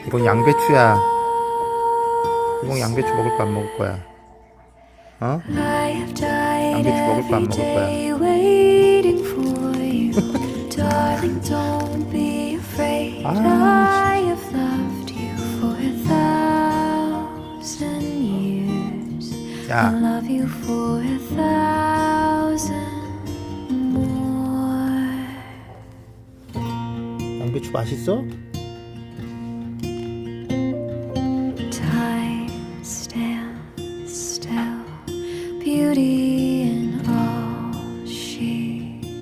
이건 양배추야. 이건 양배추 먹을 거 안 먹을 거야? 어? 양배추 먹을 거 안 먹을 거야? 야, 양배추 맛있어?